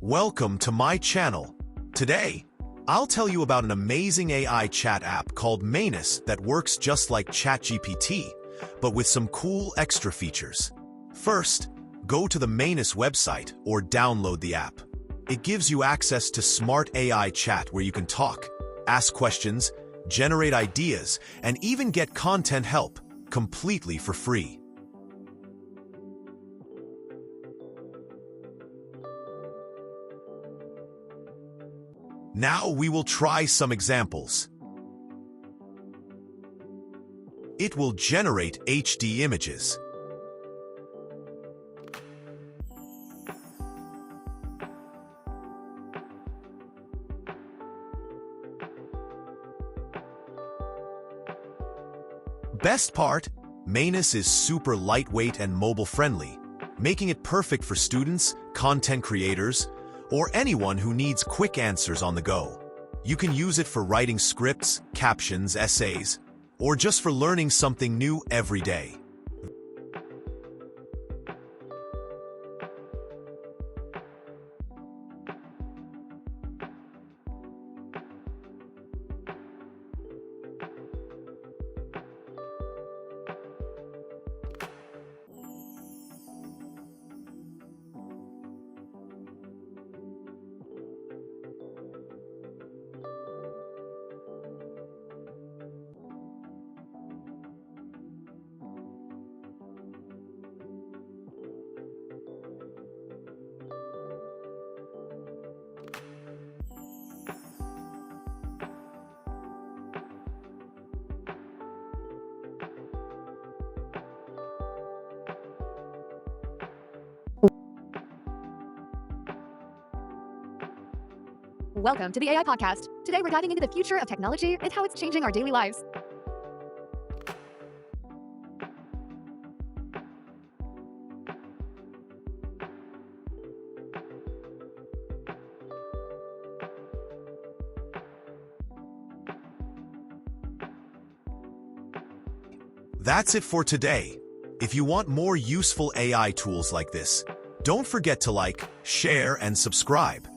Welcome to my channel. Today, I'll tell you about an amazing AI chat app called Manus that works just like ChatGPT, but with some cool extra features. First, go to the Manus website or download the app. It gives you access to smart AI chat where you can talk, ask questions, generate ideas, and even get content help completely for free. Now we will try some examples. It will generate HD images. Best part, Manus is super lightweight and mobile-friendly, making it perfect for students, content creators, or anyone who needs quick answers on the go. You can use it for writing scripts, captions, essays, or just for learning something new every day. Welcome to the AI Podcast. Today we're diving into the future of technology and how it's changing our daily lives. That's it for today. If you want more useful AI tools like this, don't forget to like, share, and subscribe.